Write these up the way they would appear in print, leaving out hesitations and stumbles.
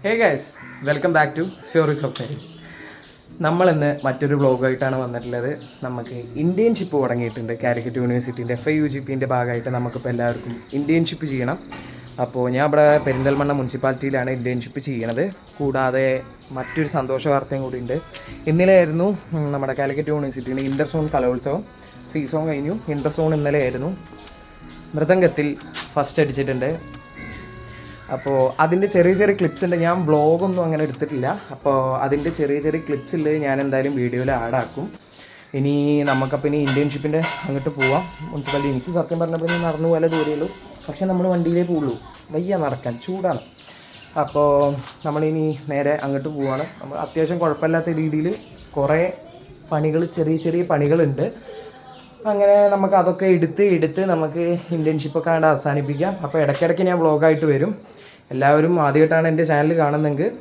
Hey guys, welcome back to stories of life. നമ്മളിന്ന് മറ്റൊരു വ്ളോഗായിട്ടാണ് വന്നിട്ടുള്ളത്. നമുക്ക് ഇൻറ്റേൺഷിപ്പ് തുടങ്ങിയിട്ടുണ്ട്. കാലിക്കറ്റ് യൂണിവേഴ്സിറ്റീൻ്റെ FIUGPൻ്റെ ഭാഗമായിട്ട് നമുക്കിപ്പോൾ എല്ലാവർക്കും ഇൻറ്റേൺഷിപ്പ് ചെയ്യണം. അപ്പോൾ ഞാൻ ഇവിടെ പെരിന്തൽമണ്ണ മുനിസിപ്പാലിറ്റിയിലാണ് ഇൻറ്റേൺഷിപ്പ് ചെയ്യണത്. കൂടാതെ മറ്റൊരു സന്തോഷ വാർത്തയും കൂടി ഉണ്ട്. ഇന്നലെയായിരുന്നു നമ്മുടെ കാലിക്കറ്റ് യൂണിവേഴ്സിറ്റിയുടെ ഇൻ്റർസോൺ കലോത്സവം. സീസൺ കഴിഞ്ഞു. ഇൻ്റർസോൺ ഇന്നലെ ആയിരുന്നു. മൃദംഗത്തിൽ ഫസ്റ്റ് അടിച്ചിട്ടുണ്ട്. അപ്പോൾ അതിൻ്റെ ചെറിയ ചെറിയ ക്ലിപ്സ് ഉണ്ട്. ഞാൻ വ്ളോഗൊന്നും അങ്ങനെ എടുത്തിട്ടില്ല. അപ്പോൾ അതിൻ്റെ ചെറിയ ചെറിയ ക്ലിപ്സിൽ ഞാൻ എന്തായാലും വീഡിയോയിൽ ആഡാക്കും. ഇനി നമുക്കപ്പോൾ ഇനി ഇൻറ്റേൺഷിപ്പിൻ്റെ അങ്ങോട്ട് പോവാം. മുനിസിപ്പാലിറ്റി എനിക്ക് സത്യം പറഞ്ഞപ്പോൾ ഇനി നടന്നു പോലെ ദൂരമുള്ളൂ. പക്ഷേ നമ്മൾ വണ്ടിയിലേ പോവുള്ളൂ, വയ്യ നടക്കാൻ, ചൂടാണ്. അപ്പോൾ നമ്മളിനി നേരെ അങ്ങോട്ട് പോവുകയാണ്. നമ്മൾ അത്യാവശ്യം കുഴപ്പമില്ലാത്ത രീതിയിൽ കുറേ പണികൾ, ചെറിയ ചെറിയ പണികളുണ്ട്. അങ്ങനെ നമുക്ക് അതൊക്കെ എടുത്ത് നമുക്ക് ഇൻറ്റേൺഷിപ്പൊക്കെ ആണ്ട് അവസാനിപ്പിക്കാം. അപ്പോൾ ഇടയ്ക്കിടയ്ക്ക് ഞാൻ വ്ളോഗായിട്ട് വരും. എല്ലാവരും ആദ്യമായിട്ടാണ് എൻ്റെ ചാനൽ കാണുന്നതെങ്കിൽ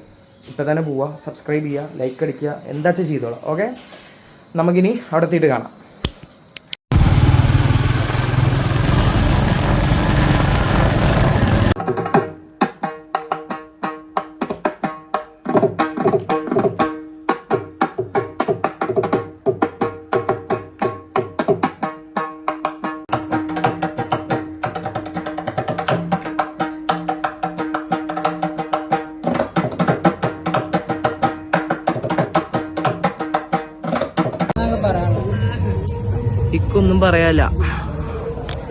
ഇപ്പോൾ തന്നെ പോവുക, സബ്സ്ക്രൈബ് ചെയ്യുക, ലൈക്ക് അടിക്കുക, എന്താ ചെയ്തോളാം. ഓക്കെ, നമുക്കിനി അവിടെ എത്തിയിട്ട് കാണാം. ഇക്കൊന്നും പറയാല്ല.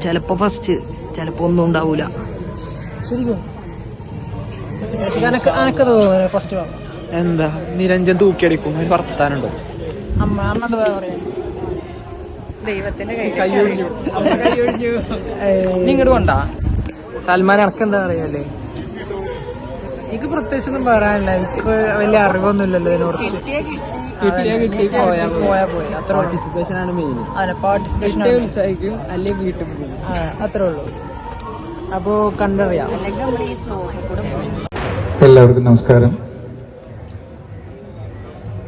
ചിലപ്പോ ഫസ്റ്റ്, ചിലപ്പോ ഒന്നും ഉണ്ടാവൂല. ശരിക്കും ഫസ്റ്റ് എന്താ നിരഞ്ജൻ തൂക്കിയടിക്കും വർത്താനുണ്ടോ? നിങ്ങട് കൊണ്ടാ സൽമാൻ, എനക്കെന്താ അറിയാല്ലേ? എനിക്ക് പ്രത്യേകിച്ചൊന്നും പറയാനില്ല. എനിക്ക് വലിയ അറിവൊന്നുമില്ലല്ലോ ഇതിനെക്കുറിച്ച്. പാർട്ടിസിപ്പേഷൻ ആണ് മെയിൻ. പാർട്ടിസിപ്പേഷൻ ഉത്സാഹിക്കും, അല്ലെങ്കിൽ വീട്ടിൽ പോകും, അത്രേ ഉള്ളൂ. അപ്പോ കണ്ടറിയാം. എല്ലാവർക്കും നമസ്കാരം.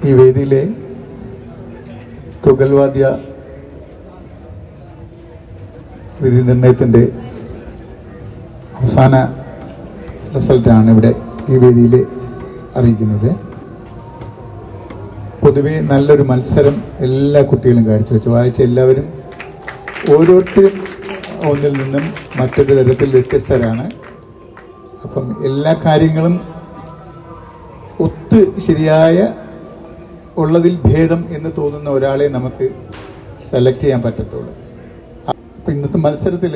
ഈ വേദിയിലെ തുകൽവാദ്യ വിധി നിർണയത്തിൻ്റെ അവസാന റിസൾട്ടാണ് ഇവിടെ ഈ വേദിയിൽ അറിയിക്കുന്നത്. പൊതുവെ നല്ലൊരു മത്സരം എല്ലാ കുട്ടികളും കാഴ്ചവെച്ചു. വായിച്ച എല്ലാവരും ഓരോരുത്തരും ഒന്നിൽ നിന്നും മറ്റൊരു തരത്തിൽ വ്യത്യസ്തരാണ്. അപ്പം എല്ലാ കാര്യങ്ങളും ശരിയായ ഉള്ളതിൽ ഭേദം എന്ന് തോന്നുന്ന ഒരാളെ നമുക്ക് സെലക്ട് ചെയ്യാൻ പറ്റത്തുള്ളൂ. അപ്പം ഇന്നത്തെ മത്സരത്തിൽ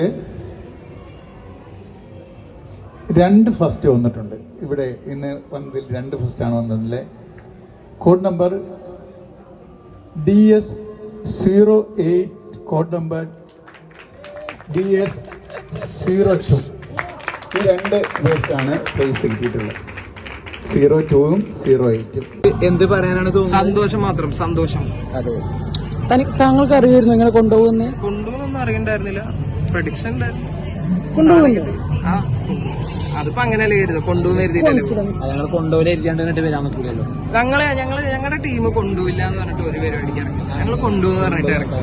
2 ഫസ്റ്റ് വന്നിട്ടുണ്ട്. ഇവിടെ ഇന്ന് വന്നതിൽ 2 ഫസ്റ്റാണ് വന്നതിലെ. Code number DS08, code number DS02. ഈ 2 പേർക്കാണ് പ്രൈസ് കിട്ടിയിട്ടുള്ളത്. 02ഉം 08ഉം. എന്ത് പറയാനാണ് തോന്നുന്നത്? സന്തോഷം മാത്രം, സന്തോഷം. അതെ, താങ്കൾക്ക് അറിയായിരുന്നു ഇങ്ങനെ കൊണ്ടുപോകുന്നൊന്നും അറിയണ്ടായിരുന്നില്ല. പ്രഡിക്ഷൻ ഉണ്ടായിരുന്നു കൊണ്ടുപോകുന്നു. അതിപ്പോ അങ്ങനെയല്ലേ കരുത്, കൊണ്ടുപോകുന്ന എഴുതിയിട്ടല്ലോ. ഞങ്ങൾ കൊണ്ടുപോലെ എഴുതിയാണ്ട് വരാൻ നിൽക്കില്ലല്ലോ. ഞങ്ങളുടെ ടീം കൊണ്ടുപോയില്ല എന്ന് പറഞ്ഞിട്ട് ഒരു പരിപാടിക്ക് ഇറങ്ങി. ഞങ്ങൾ കൊണ്ടുപോകുന്ന പറഞ്ഞിട്ട് ഇറങ്ങി.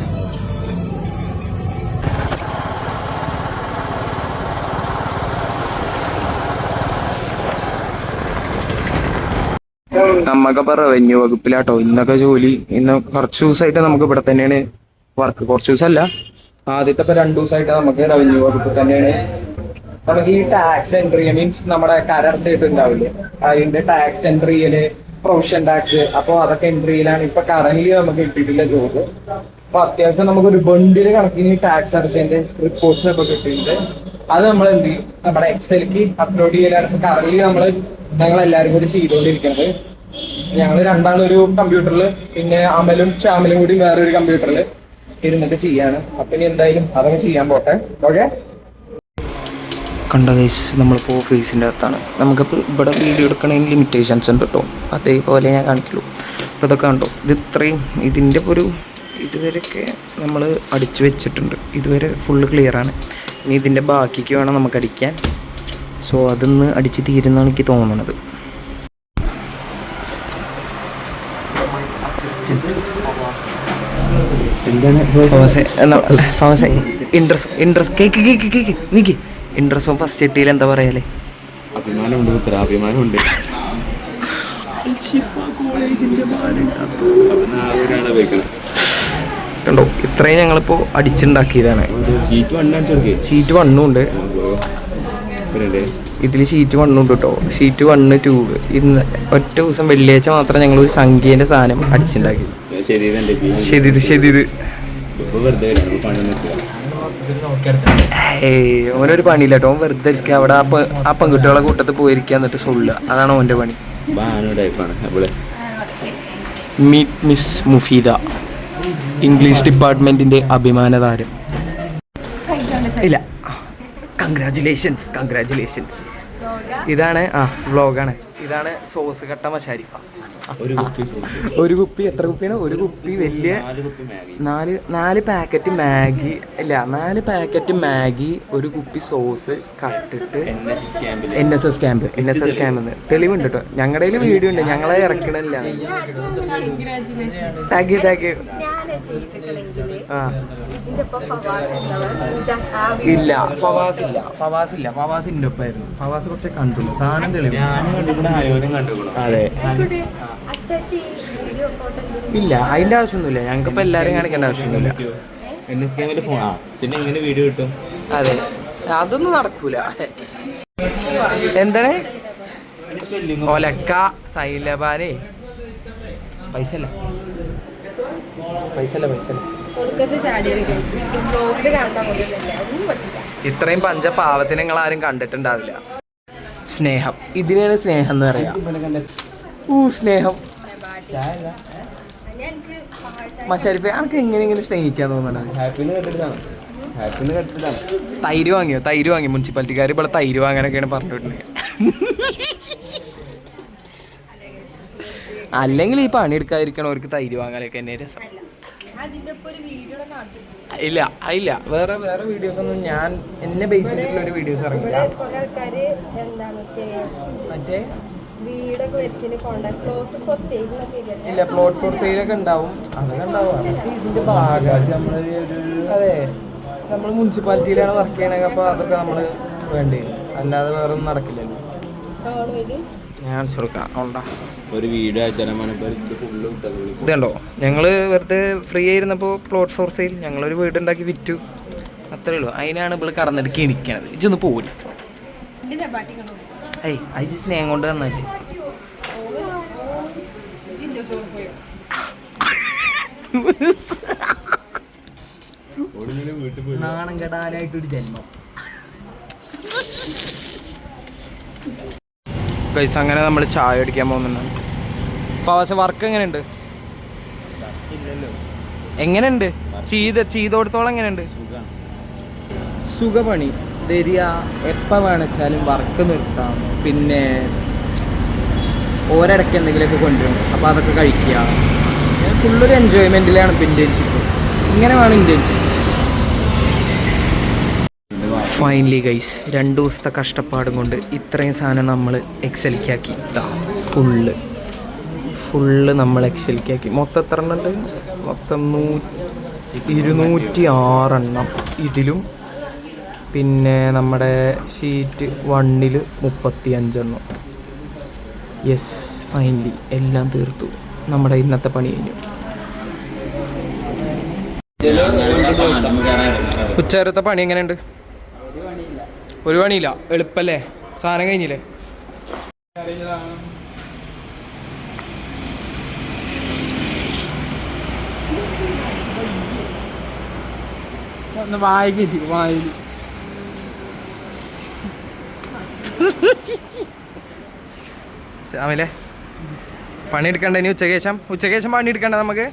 നമുക്കപ്പോ റവന്യൂ വകുപ്പിലാട്ടോ ഇന്നൊക്കെ ജോലി. ഇന്ന് കുറച്ച് ദിവസമായിട്ട് നമുക്ക് ഇവിടെ തന്നെയാണ് വർക്ക്. കുറച്ച് ദിവസമല്ല, ആദ്യത്തെ 2 ദിവസമായിട്ട് നമുക്ക് റവന്യൂ വകുപ്പിൽ തന്നെയാണ്. നമുക്ക് ഈ ടാക്സ് എൻട്രി, മീൻസ് നമ്മുടെ കരർച്ചായിട്ട് ഉണ്ടാവില്ലേ, അതിന്റെ ടാക്സ് എൻട്രി ചെയ്യല്, പ്രൊവിഷൻ ടാക്സ്, അപ്പൊ അതൊക്കെ എൻട്രിയിലാണ് ഇപ്പൊ കറന്റ് നമുക്ക് കിട്ടിയിട്ടില്ല ജോബ്. അപ്പൊ അത്യാവശ്യം നമുക്കൊരു ബണ്ടില് കണക്കിന് ടാക്സ് അടച്ചതിന്റെ റിപ്പോർട്ട്സ് ഒക്കെ കിട്ടിയിട്ടുണ്ട്. അത് നമ്മൾ എന്ത് ചെയ്യും, നമ്മുടെ എക്സലിക്ക് അപ്ലോഡ് ചെയ്യലാണ് കറന്റ് ഞങ്ങൾ എല്ലാവരും കൂടി ചെയ്തുകൊണ്ടിരിക്കുന്നത്. ഞങ്ങൾ രണ്ടാളും ഒരു കമ്പ്യൂട്ടറിൽ, പിന്നെ അമലും ശ്യാമലും കൂടി വേറൊരു കമ്പ്യൂട്ടറിൽ ഇരുന്നിട്ട് ചെയ്യാണ്. അപ്പൊ ഇനി എന്തായാലും അതൊക്കെ ചെയ്യാൻ പോട്ടെ. ഓക്കെ, കണ്ട ഗൈസ്, നമ്മളിപ്പോൾ ഓഫീസിൻ്റെ അകത്താണ്. നമുക്കിപ്പോൾ ഇവിടെ വീഡിയോ എടുക്കണമെങ്കിൽ ലിമിറ്റേഷൻസ് ഉണ്ട് കേട്ടോ. അതേപോലെ ഞാൻ കാണിക്കുള്ളൂ. അപ്പോൾ ഇതൊക്കെ കണ്ടോ, ഇത് ഇത്രയും ഇതിൻ്റെ ഒരു ഇതുവരെയൊക്കെ നമ്മൾ അടിച്ചു വെച്ചിട്ടുണ്ട്. ഇതുവരെ ഫുള്ള് ക്ലിയറാണ്. ഇനി ഇതിൻ്റെ ബാക്കിക്ക് വേണം നമുക്ക് അടിക്കാൻ. സോ അതൊന്ന് അടിച്ച് തീരുന്നതാണ് എനിക്ക് തോന്നുന്നത്. ഇൻട്രസ്റ്റ് ഫസ്റ്റ് എത്തിയിൽ എന്താ പറയല്ലേ? അഭിമാനമുണ്ട്, അഭിമാനമുണ്ട്. കണ്ടോ, ഇത്രയും ഞങ്ങളിപ്പോ അടിച്ചുണ്ടാക്കിയതാണ്. ഷീറ്റ് 1 ഉണ്ട് ഇതിൽ, ഷീറ്റ് 1 ഉണ്ട് കേട്ടോ. ഷീറ്റ് 1, 2 ഇന്ന് ഒറ്റ ദിവസം വെള്ളിയാഴ്ച മാത്രം ഞങ്ങൾ ഒരു സംഖ്യേന്റെ സാധനം അടിച്ചുണ്ടാക്കി. ഓനൊരു പണിയില്ല കേട്ടോ. ഓൻ വെറുതെ ഇരിക്കുക അവിടെ ആ പെൺകുട്ടികളെ കൂട്ടത്തിൽ പോയിരിക്കുക, എന്നിട്ട് സൊള്ളുക. അതാണ് ഓന്റെ പണി. മീറ്റ് മിസ് മുഫീദ, ഇംഗ്ലീഷ് ഡിപ്പാർട്ട്മെന്റിന്റെ അഭിമാന താരം. ഇല്ല, കൺഗ്രാജുലേഷൻസ്. ഇതാണ് വ്ളോഗാണ്. ഇതാണ് സോസ് കട്ട മശാരിഫ. ഒരു കുപ്പി എത്ര കുപ്പിയാണ്? ഒരു കുപ്പി വലിയ 4 പാക്കറ്റ് മാഗി. ഇല്ല, 4 പാക്കറ്റ് മാഗി, ഒരു കുപ്പി സോസ് കട്ടിട്ട് NSS ക്യാമ്പ് തെളിവുണ്ട് കേട്ടോ. ഞങ്ങളുടെ വീഡിയോ ഉണ്ട്, ഞങ്ങളെ ഇറക്കണില്ല. Thank you. ഇല്ല, ഫവാസിന്റെ ഒപ്പായിരുന്നു. ഫവാസ് പക്ഷെ കണ്ടില്ല സാധനം തെളിവ്. അതെ, ഇല്ല, അതിന്റെ ആവശ്യമൊന്നുമില്ല. ഞങ്ങൾക്കിപ്പോ എല്ലാരും കാണിക്കേണ്ട ആവശ്യമൊന്നുമില്ല. പിന്നെ എങ്ങനെ വീഡിയോ കിട്ടും? അതെ, അതൊന്നും നടക്കൂല. എന്താണ് ഒലക്ക സൈലബാനെ? പൈസ ഇത്രയും പഞ്ചപാവത്തിന് നിങ്ങൾ ആരും കണ്ടിട്ടുണ്ടാവില്ല. സ്നേഹം, ഇതിനാണ് സ്നേഹം എന്ന് പറയാ. സ്നേഹം. മശാരിഫ, അനക്ക് എങ്ങനെ സ്നേഹിക്കാൻ തോന്നണത്? തൈര് വാങ്ങി മുനിസിപ്പാലിറ്റിക്കാർ ഇവിടെ തൈര് വാങ്ങാനൊക്കെയാണ് പറഞ്ഞിട്ടുണ്ട്. അല്ലെങ്കിൽ ഈ പണിയെടുക്കാതിരിക്കണവർക്ക് തൈര് വാങ്ങാനൊക്കെ എന്നെ രസം. ഇല്ല, വേറെ വീഡിയോസ് ഒന്നും ഞാൻ എന്നെ ബേസ് ചെയ്തിട്ടുള്ള ഒരു വീഡിയോസ് ഇറങ്ങില്ല. മറ്റേ ഇല്ല, പ്ലോട്ട് ഫോർ സെയിലൊക്കെ ഉണ്ടാവും. അതൊക്കെ ഉണ്ടാവും. അതൊക്കെ ഇതിന്റെ ഭാഗം. അതെ, നമ്മൾ മുനിസിപ്പാലിറ്റിയിലാണ് വർക്ക് ചെയ്യണമെങ്കിൽ അപ്പോൾ അതൊക്കെ നമ്മൾ വേണ്ടി വരും. അല്ലാതെ വേറെ ഒന്നും നടക്കില്ലല്ലോ. ഞാൻ ഒരു വീഡിയോ ഇതുണ്ടോ, ഞങ്ങള് വെറുതെ ഫ്രീ ആയിരുന്നപ്പോൾ പ്ലോട്ട് ഫോർ സെയിൽ ഞങ്ങളൊരു വീടുണ്ടാക്കി വിറ്റു, അത്രേ ഉള്ളൂ. അതിനാണ് ഇപ്പോൾ കടന്നെടുക്കി ഇരിക്കണത്. ഇതൊന്ന് പോലും അത് സ്നേഹം കൊണ്ട് തന്നല്ലേ. നാണം കെടാനായിട്ടൊരു ജന്മം. അങ്ങനെ നമ്മൾ ചായ അടിക്കാൻ പോകുന്നുണ്ട്. ഫവാസ്, വർക്ക് എങ്ങനെയുണ്ട്? ചെയ്തോടത്തോളം എങ്ങനെയുണ്ട്? സുഖപണി വരിക, എപ്പോൾ വേണിച്ചാലും വർക്ക് നിർത്താം. പിന്നെ ഓരിടയ്ക്ക് എന്തെങ്കിലുമൊക്കെ കൊണ്ടുവരും, അപ്പോൾ അതൊക്കെ കഴിക്കുക. ഫുള്ളൊരു എൻജോയ്മെൻറ്റിലാണ് ഇപ്പോൾ ഇൻറ്റേൺഷിപ്പ്. ഇങ്ങനെ വേണം ഇൻറ്റേൺഷിപ്പ്. ഫൈനലി ഗൈസ്, 2 ദിവസത്തെ കഷ്ടപ്പാടും കൊണ്ട് ഇത്രയും സാധനം നമ്മൾ എക്സലിക്കാക്കി. ഫുള്ള് നമ്മൾ എക്സലിക്കാക്കി. മൊത്തം എത്ര എണ്ണം ഉണ്ട്? മൊത്തം 206 എണ്ണം ഇതിലും. പിന്നെ നമ്മുടെ ഷീറ്റ് 1-ൽ 35 എണ്ണം. യെസ്, ഫൈനലി എല്ലാം തീർത്തു. നമ്മുടെ ഇന്നത്തെ പണി കഴിഞ്ഞു. ഉച്ചവരത്തെ പണി എങ്ങനെയുണ്ട്? ഒരു പണിയില്ല, എളുപ്പല്ലേ? സാധനം കഴിഞ്ഞില്ലേ? ആമല്ലേ, പണിയെടുക്കണ്ട ഇനി ഉച്ചയ്ക്ക് ശേഷം പണിയെടുക്കണ്ട നമുക്ക്.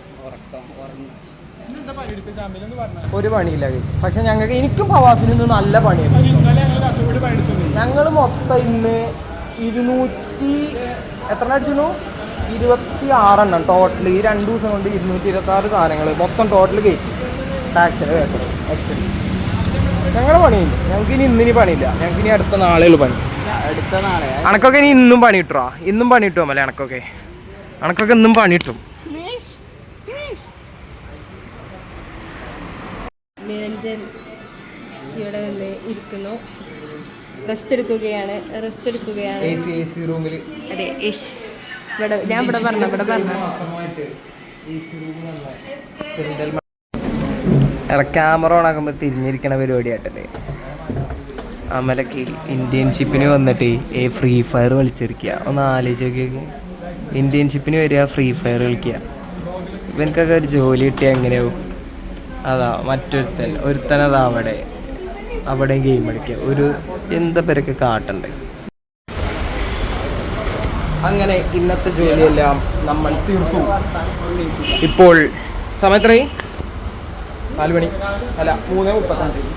ഒരു പണിയില്ല കേസ്. പക്ഷെ ഞങ്ങൾക്ക് എനിക്കും ഫവാസിന് ഇന്ന് നല്ല പണിയാണ്. ഞങ്ങൾ മൊത്തം ഇന്ന് 200 എത്ര അടിച്ചു? 26 എണ്ണം ടോട്ടൽ. ഈ 2 ദിവസം കൊണ്ട് 226 സാധനങ്ങൾ മൊത്തം ടോട്ടൽ കയറ്റി. ടാക്സിന് പേപ്പർ എക്സൽ. ഞങ്ങളുടെ പണിയില്ല. ഞങ്ങൾക്ക് ഇന്നിനി പണിയില്ല. ഞങ്ങൾക്ക് ഇനി അടുത്ത നാളെയുള്ളൂ പണി. അണക്കൊക്കെ ഇനി ഇന്നും പണി കിട്ടുമോ? ഇന്നും പണി കിട്ടുമല്ലേ? അണക്കൊക്കെ ഇന്നും പണി കിട്ടും. നിരഞ്ജൻ ഇവിടെ വന്ന് ഇരിക്കുന്നു, റെസ്റ്റ് എടുക്കുകയാണ്. റൂമിൽ. അതെ, ഞാൻ ഇവിടെ പറഞ്ഞു ക്യാമറ ഓൺ ആക്കുമ്പോൾ തിരിഞ്ഞിരിക്കണ പരിപാടിയായിട്ടല്ലേ. അമലക്ക് ഇന്ത്യൻഷിപ്പിന് വന്നിട്ട് ഫ്രീ ഫയർ കളിച്ചിരിക്കുക. ഒന്ന് ആലോചിച്ച് നോക്കിയൊക്കെ, ഇന്ത്യൻഷിപ്പിന് വരിക ഫ്രീ ഫയർ കളിക്കുക. ഇവനക്കൊക്കെ ഒരു ജോലി കിട്ടിയാൽ എങ്ങനെയാവും? അതാ ഒരുത്തനതാ അവിടെ ഗെയിം കളിക്കുക. ഒരു എന്താ പേരൊക്കെ കാട്ടണ്ടേ. അങ്ങനെ ഇന്നത്തെ ജോലിയെല്ലാം നമ്മൾ തീർത്തു. ഇപ്പോൾ സമയത്രയും 4 മണി അല്ല 3:35.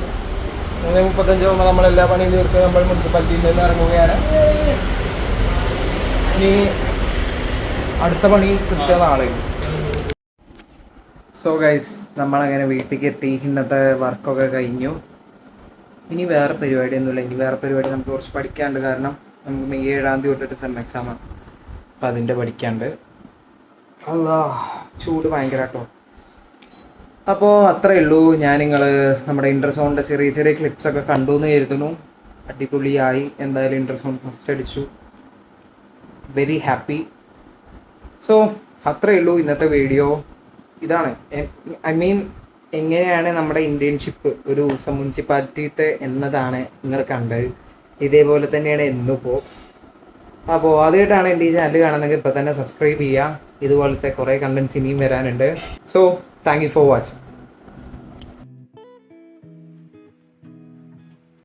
3:35 ആകുമ്പോൾ നമ്മളെല്ലാ പണിയും തീർത്ത് നമ്മൾ മുനിസിപ്പാലിറ്റിയിൽ നിന്ന് ഇറങ്ങുകയാണ്. ഇനി അടുത്ത പണി കൃത്യം നാളെ. സോ ഗൈസ്, നമ്മളങ്ങനെ വീട്ടിലേക്ക് എത്തി. ഇന്നത്തെ വർക്കൊക്കെ കഴിഞ്ഞു. ഇനി വേറെ പരിപാടിയൊന്നുമില്ല. ഇനി വേറെ പരിപാടി നമുക്ക് കുറച്ച് പഠിക്കാനുണ്ട്. കാരണം നമുക്ക് മെയ് 7-ാം തീയതി തൊട്ടിട്ട് സെം എക്സാമാണ്. അപ്പം അതിൻ്റെ പഠിക്കാനുണ്ട്. അല്ലാ, ചൂട് ഭയങ്കര കേട്ടോ. അപ്പോൾ അത്രയേ ഉള്ളൂ. നമ്മുടെ ഇൻ്റർസോണിൻ്റെ ചെറിയ ചെറിയ ക്ലിപ്സൊക്കെ കണ്ടു എന്ന് കരുതുന്നു. അടിപൊളിയായി. എന്തായാലും ഇൻ്റർസോൺ ഫസ്റ്റ് അടിച്ചു. Very happy. സോ അത്രയേ ഉള്ളൂ ഇന്നത്തെ വീഡിയോ. ഇതാണ് എങ്ങനെയാണ് നമ്മുടെ ഇന്റേൺഷിപ്പ് ഒരു മുനിസിപ്പാലിറ്റിത്തെ എന്നതാണ് നിങ്ങൾ കണ്ടത്. ഇതേപോലെ തന്നെയാണ് എന്നിപ്പോൾ. അപ്പോൾ ആദ്യമായിട്ടാണ് എൻ്റെ ഈ ചാനൽ കാണുന്നെങ്കിൽ ഇപ്പോൾ തന്നെ സബ്സ്ക്രൈബ് ചെയ്യുക. ഇതുപോലത്തെ കുറേ കണ്ടൻറ്റ്സ് ഇനിയും വരാനുണ്ട്. So thank you for watching.